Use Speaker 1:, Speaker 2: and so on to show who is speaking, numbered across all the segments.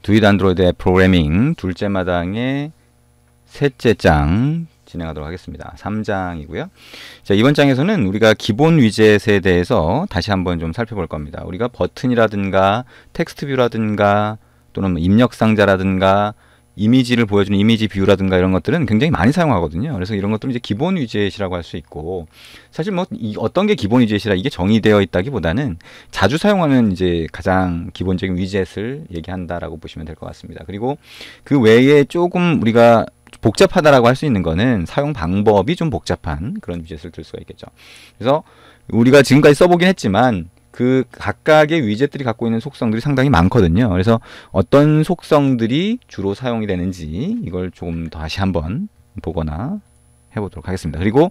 Speaker 1: 두잇 안드로이드 앱 프로그래밍 둘째 마당의 셋째 장 진행하도록 하겠습니다. 3장이고요. 자, 이번 장에서는 우리가 기본 위젯에 대해서 다시 한번 좀 살펴볼 겁니다. 우리가 버튼이라든가 텍스트 뷰라든가 또는 입력 상자라든가 이미지를 보여주는 이미지 뷰라든가 이런 것들은 굉장히 많이 사용하거든요. 그래서 이런 것들은 이제 기본 위젯이라고 할 수 있고, 사실 뭐 어떤 게 기본 위젯이라 이게 정의되어 있다기보다는 자주 사용하는 이제 가장 기본적인 위젯을 얘기한다라고 보시면 될 것 같습니다. 그리고 그 외에 조금 우리가 복잡하다라고 할 수 있는 거는 사용 방법이 좀 복잡한 그런 위젯을 들 수가 있겠죠. 그래서 우리가 지금까지 써보긴 했지만 그 각각의 위젯들이 갖고 있는 속성들이 상당히 많거든요. 그래서 어떤 속성들이 주로 사용이 되는지 이걸 조금 더 다시 한번 보거나 해보도록 하겠습니다. 그리고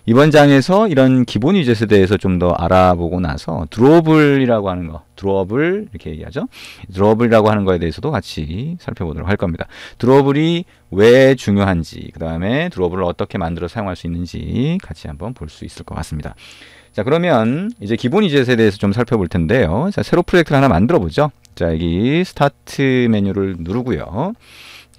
Speaker 1: 이번 장에서 이런 기본 위젯에 대해서 좀 더 알아보고 나서 드로블이라고 하는 거, 드로블 이렇게 얘기하죠. 드로블이라고 하는 거에 대해서도 같이 살펴보도록 할 겁니다. 드로블이 왜 중요한지, 그 다음에 드로블을 어떻게 만들어 사용할 수 있는지 같이 한번 볼 수 있을 것 같습니다. 자, 그러면 이제 기본 위젯에 대해서 좀 살펴볼 텐데요. 자, 새로 프로젝트를 하나 만들어 보죠. 자, 여기 스타트 메뉴를 누르고요.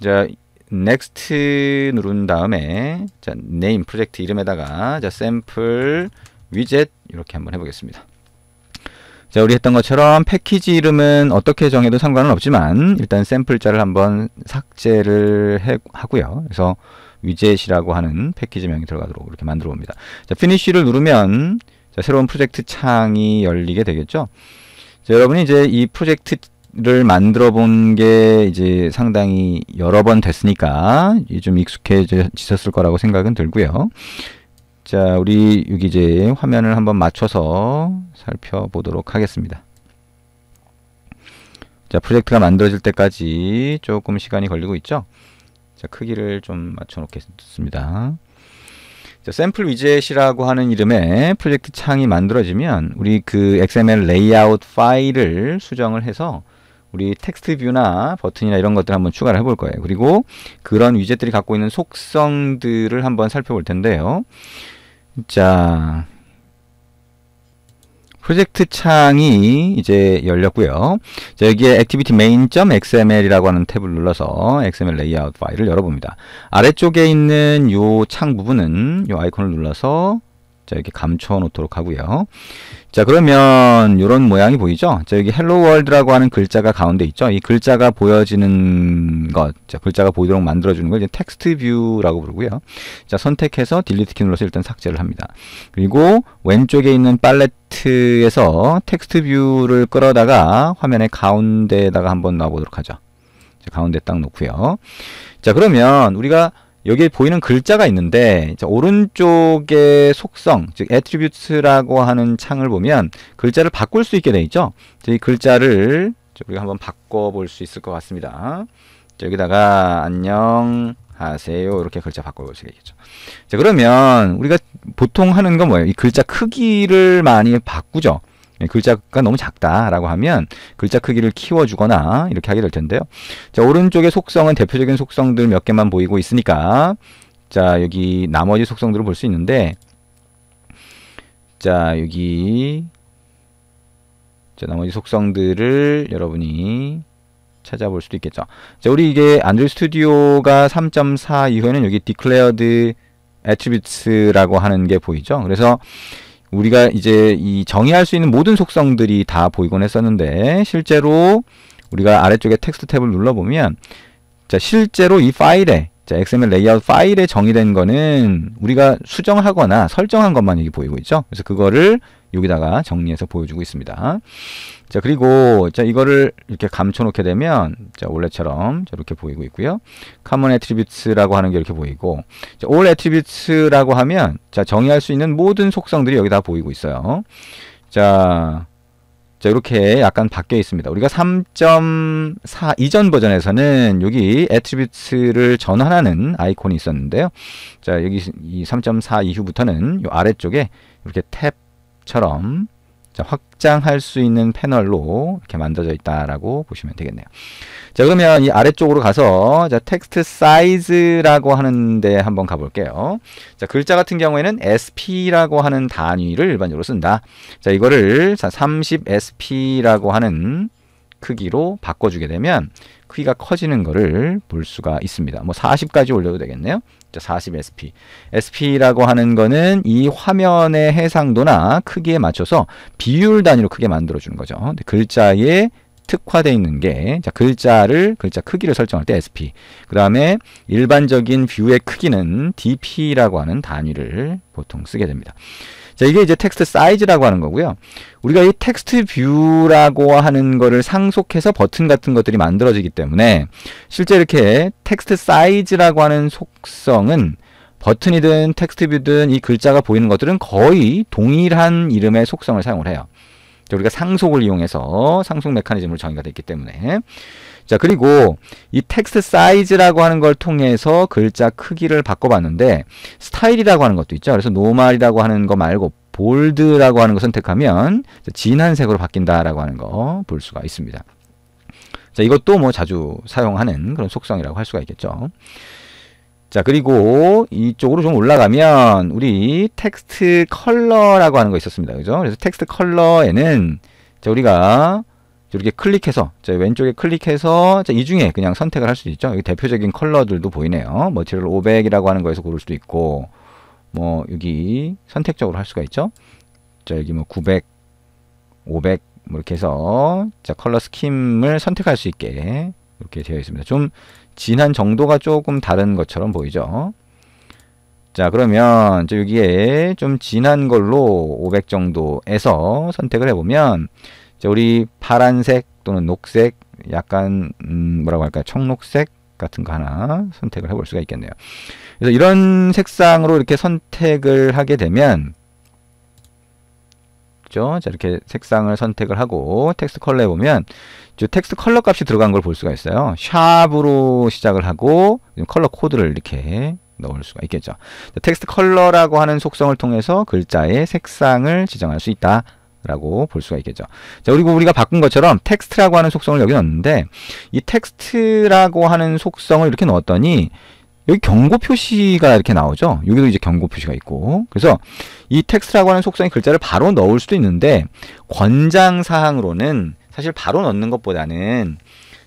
Speaker 1: 자, 넥스트 누른 다음에 자, 네임 프로젝트 이름에다가 자, 샘플 위젯 이렇게 한번 해보겠습니다. 자, 우리 했던 것처럼 패키지 이름은 어떻게 정해도 상관은 없지만 일단 샘플자를 한번 삭제를 하고요. 그래서 위젯이라고 하는 패키지명이 들어가도록 이렇게 만들어 봅니다. 자, 피니쉬를 누르면 자, 새로운 프로젝트 창이 열리게 되겠죠. 자, 여러분이 이제 이 프로젝트를 만들어 본 게 이제 상당히 여러 번 됐으니까 좀 익숙해지셨을 거라고 생각은 들고요. 자, 우리 여기 이제 화면을 한번 맞춰서 살펴보도록 하겠습니다. 자, 프로젝트가 만들어질 때까지 조금 시간이 걸리고 있죠. 자, 크기를 좀 맞춰 놓겠습니다. 자, 샘플 위젯이라고 하는 이름의 프로젝트 창이 만들어지면 우리 그 XML 레이아웃 파일을 수정을 해서 우리 텍스트 뷰나 버튼이나 이런 것들 한번 추가를 해볼 거예요. 그리고 그런 위젯들이 갖고 있는 속성들을 한번 살펴볼 텐데요. 자, 프로젝트 창이 이제 열렸고요. 자, 여기에 activity main.xml이라고 하는 탭을 눌러서 XML 레이아웃 파일을 열어봅니다. 아래쪽에 있는 요 창 부분은 요 아이콘을 눌러서 자, 이렇게 감춰 놓도록 하고요. 자, 그러면 이런 모양이 보이죠? 자, 여기 헬로 월드라고 하는 글자가 가운데 있죠? 이 글자가 보여지는 것, 자, 글자가 보이도록 만들어주는 걸 이제 텍스트 뷰라고 부르고요. 자, 선택해서 딜리트 키 눌러서 일단 삭제를 합니다. 그리고 왼쪽에 있는 팔레트에서 텍스트 뷰를 끌어다가 화면의 가운데에다가 한번 놔보도록 하죠. 자, 가운데 딱 놓고요. 자, 그러면 우리가 여기에 보이는 글자가 있는데 자, 오른쪽의 속성, 즉 attributes라고 하는 창을 보면 글자를 바꿀 수 있게 돼 있죠. 이 글자를 우리가 한번 바꿔볼 수 있을 것 같습니다. 자, 여기다가 안녕하세요 이렇게 글자 바꿔볼 수 있겠죠. 자, 그러면 우리가 보통 하는 건 뭐예요? 이 글자 크기를 많이 바꾸죠. 글자가 너무 작다라고 하면 글자 크기를 키워주거나 이렇게 하게 될 텐데요. 자, 오른쪽의 속성은 대표적인 속성들 몇 개만 보이고 있으니까 자, 여기 나머지 속성들을 볼 수 있는데 자, 여기 자, 나머지 속성들을 여러분이 찾아볼 수도 있겠죠. 자, 우리 이게 안드로이드 스튜디오가 3.4 이후에는 여기 declared attributes라고 하는 게 보이죠. 그래서 우리가 이제 이 정의할 수 있는 모든 속성들이 다 보이곤 했었는데 실제로 우리가 아래쪽에 텍스트 탭을 눌러보면 자, 실제로 이 파일에 자, XML 레이아웃 파일에 정의된 거는 우리가 수정하거나 설정한 것만 여기 보이고 있죠. 그래서 그거를 여기다가 정리해서 보여주고 있습니다. 자, 그리고 자, 이거를 이렇게 감춰 놓게 되면 자, 원래처럼 이렇게 보이고 있고요. common attributes라고 하는 게 이렇게 보이고 자, all attributes라고 하면 자, 정의할 수 있는 모든 속성들이 여기 다 보이고 있어요. 자, 이렇게 약간 바뀌어 있습니다. 우리가 3.4 이전 버전에서는 여기 attributes를 전환하는 아이콘이 있었는데요. 자, 여기 이 3.4 이후부터는 이 아래쪽에 이렇게 탭처럼 자, 확장할 수 있는 패널로 이렇게 만들어져 있다라고 보시면 되겠네요. 자, 그러면 이 아래쪽으로 가서 자, 텍스트 사이즈라고 하는데 한번 가볼게요. 자, 글자 같은 경우에는 SP라고 하는 단위를 일반적으로 쓴다. 자, 이거를 30 SP라고 하는 크기로 바꿔주게 되면 크기가 커지는 거를 볼 수가 있습니다. 뭐 40까지 올려도 되겠네요. 40SP. SP라고 하는 거는 이 화면의 해상도나 크기에 맞춰서 비율 단위로 크게 만들어주는 거죠. 글자에 특화되어 있는 게, 자, 글자 크기를 설정할 때 SP. 그 다음에 일반적인 뷰의 크기는 DP라고 하는 단위를 보통 쓰게 됩니다. 자, 이게 이제 텍스트 사이즈라고 하는 거고요. 우리가 이 텍스트 뷰라고 하는 거를 상속해서 버튼 같은 것들이 만들어지기 때문에 실제 이렇게 텍스트 사이즈라고 하는 속성은 버튼이든 텍스트 뷰든 이 글자가 보이는 것들은 거의 동일한 이름의 속성을 사용을 해요. 우리가 상속을 이용해서 상속 메커니즘으로 정의가 됐기 때문에. 자, 그리고 이 텍스트 사이즈라고 하는 걸 통해서 글자 크기를 바꿔봤는데 스타일이라고 하는 것도 있죠. 그래서 노멀이라고 하는 거 말고 볼드라고 하는 거 선택하면 진한 색으로 바뀐다라고 하는 거 볼 수가 있습니다. 자, 이것도 뭐 자주 사용하는 그런 속성이라고 할 수가 있겠죠. 자, 그리고 이쪽으로 좀 올라가면 우리 텍스트 컬러라고 하는 거 있었습니다. 그죠? 그래서 텍스트 컬러에는 자, 우리가 이렇게 클릭해서 자, 왼쪽에 클릭해서 자, 이 중에 그냥 선택을 할 수도 있죠. 여기 대표적인 컬러들도 보이네요. 머티리얼 500이라고 하는 거에서 고를 수도 있고 뭐 여기 선택적으로 할 수가 있죠. 자, 여기 뭐 900, 500 뭐 이렇게 해서 자, 컬러 스킴을 선택할 수 있게 이렇게 되어 있습니다. 좀 진한 정도가 조금 다른 것처럼 보이죠. 자, 그러면 여기에 좀 진한 걸로 500 정도에서 선택을 해보면 자, 우리 파란색 또는 녹색 약간 뭐라고 할까요? 청록색 같은 거 하나 선택을 해볼 수가 있겠네요. 그래서 이런 색상으로 이렇게 선택을 하게 되면 그죠? 자, 이렇게 색상을 선택을 하고 텍스트 컬러에 보면 텍스트 컬러 값이 들어간 걸 볼 수가 있어요. 샵으로 시작을 하고 컬러 코드를 이렇게 넣을 수가 있겠죠. 텍스트 컬러라고 하는 속성을 통해서 글자의 색상을 지정할 수 있다 라고 볼 수가 있겠죠. 자, 그리고 우리가 바꾼 것처럼 텍스트라고 하는 속성을 여기 넣었는데 이 텍스트라고 하는 속성을 이렇게 넣었더니 여기 경고 표시가 이렇게 나오죠. 여기도 이제 경고 표시가 있고. 그래서 이 텍스트라고 하는 속성의 글자를 바로 넣을 수도 있는데 권장사항으로는 사실 바로 넣는 것보다는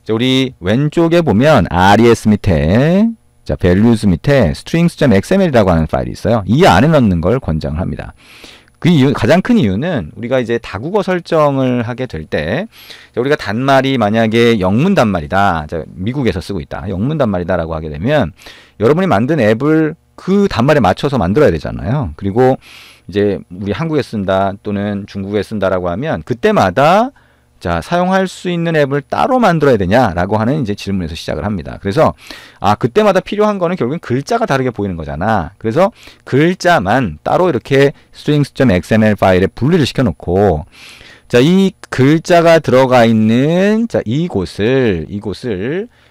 Speaker 1: 자, 우리 왼쪽에 보면 res 밑에 자, values 밑에 strings.xml이라고 하는 파일이 있어요. 이 안에 넣는 걸 권장을 합니다. 그 이유, 가장 큰 이유는 우리가 이제 다국어 설정을 하게 될 때 우리가 단말이 만약에 영문 단말이다. 자, 미국에서 쓰고 있다. 영문 단말이다라고 하게 되면 여러분이 만든 앱을 그 단말에 맞춰서 만들어야 되잖아요. 그리고 이제 우리 한국에 쓴다 또는 중국에 쓴다라고 하면 그때마다 자, 사용할 수 있는 앱을 따로 만들어야 되냐라고 하는 이제 질문에서 시작을 합니다. 그래서 그때마다 필요한 거는 결국엔 글자가 다르게 보이는 거잖아. 그래서 글자만 따로 이렇게 strings.xml 파일에 분리를 시켜 놓고 자, 이 글자가 들어가 있는 자, 이곳을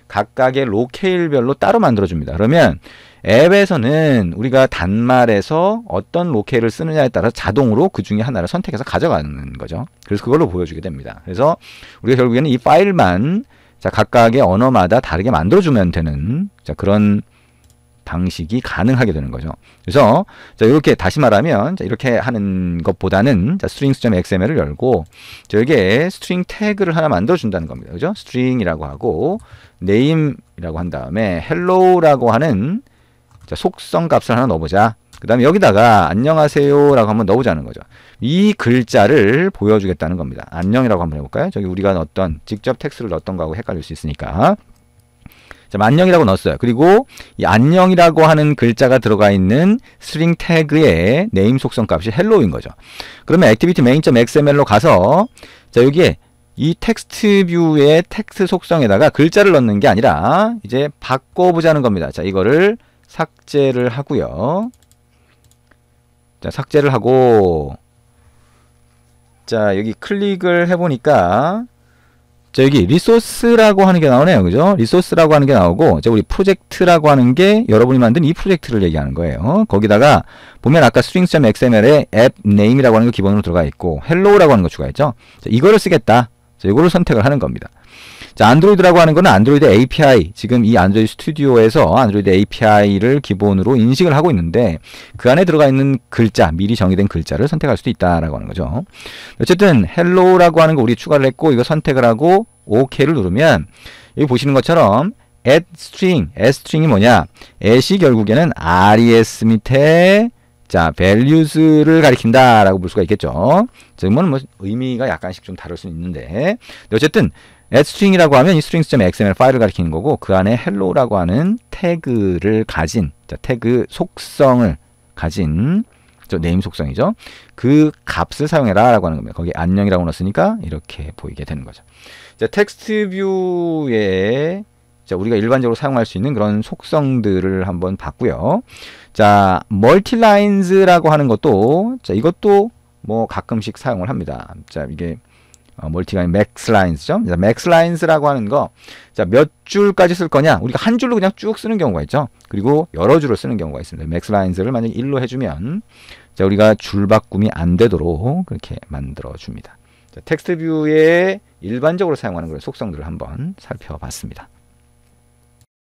Speaker 1: 각각의 로케일별로 따로 만들어 줍니다. 그러면 앱에서는 우리가 단말에서 어떤 로케일을 쓰느냐에 따라 자동으로 그 중에 하나를 선택해서 가져가는 거죠. 그래서 그걸로 보여주게 됩니다. 그래서 우리가 결국에는 이 파일만 자, 각각의 언어마다 다르게 만들어주면 되는 자, 그런 방식이 가능하게 되는 거죠. 그래서 자, 이렇게 다시 말하면 자, 이렇게 하는 것보다는 자, strings.xml을 열고 자, 여기에 string 태그를 하나 만들어 준다는 겁니다. 그죠? string이라고 하고 name이라고 한 다음에 hello라고 하는 자, 속성 값을 하나 넣어보자. 그 다음에 여기다가 안녕하세요 라고 한번 넣어보자는 거죠. 이 글자를 보여주겠다는 겁니다. 안녕이라고 한번 해볼까요? 저기 우리가 넣었던 직접 텍스트를 넣었던 거하고 헷갈릴 수 있으니까 자, 안녕이라고 넣었어요. 그리고 이 안녕이라고 하는 글자가 들어가 있는 string 태그의 name 속성 값이 hello인 거죠. 그러면 activity main.xml로 가서 자, 여기에 이 텍스트 뷰의 텍스트 속성에다가 글자를 넣는 게 아니라 이제 바꿔보자는 겁니다. 자, 이거를 삭제를 하고요. 자, 삭제를 하고 자, 여기 클릭을 해보니까 자, 여기 리소스라고 하는 게 나오네요. 그죠? 리소스라고 하는 게 나오고 자, 우리 프로젝트라고 하는 게 여러분이 만든 이 프로젝트를 얘기하는 거예요. 거기다가 보면 아까 strings.xml에 app name이라고 하는 거 기본으로 들어가 있고 hello라고 하는 거 추가했죠. 자, 이거를 쓰겠다. 자, 이거를 선택을 하는 겁니다. 자, 안드로이드라고 하는 거는 안드로이드 API, 지금 이 안드로이드 스튜디오에서 안드로이드 API를 기본으로 인식을 하고 있는데 그 안에 들어가 있는 글자, 미리 정의된 글자를 선택할 수도 있다라고 하는 거죠. 어쨌든 hello라고 하는 거 우리 추가를 했고 이거 선택을 하고 OK를 누르면 여기 보시는 것처럼 add string이 뭐냐? at이 결국에는 res 밑에 자, values를 가리킨다 라고 볼 수가 있겠죠. 지금은 뭐 의미가 약간씩 좀 다를 수 있는데 어쨌든 add string이라고 하면 이 strings.xml 파일을 가리키는 거고 그 안에 hello라고 하는 태그를 가진 자, 태그 속성을 가진 저 네임 속성이죠. 그 값을 사용해라 라고 하는 겁니다. 거기 안녕이라고 넣었으니까 이렇게 보이게 되는 거죠. 자, 텍스트 뷰에 자, 우리가 일반적으로 사용할 수 있는 그런 속성들을 한번 봤고요. 자, 멀티라인즈라고 하는 것도 자, 이것도 뭐 가끔씩 사용을 합니다. 자, 이게 멀티가 아닌 맥스라인즈죠. 자, 맥스라인즈라고 하는 거, 자, 몇 줄까지 쓸 거냐? 우리가 한 줄로 그냥 쭉 쓰는 경우가 있죠. 그리고 여러 줄을 쓰는 경우가 있습니다. 맥스라인즈를 만약에 1로 해주면, 자, 우리가 줄 바꿈이 안 되도록 그렇게 만들어 줍니다. 자, 텍스트 뷰에 일반적으로 사용하는 그런 속성들을 한번 살펴봤습니다.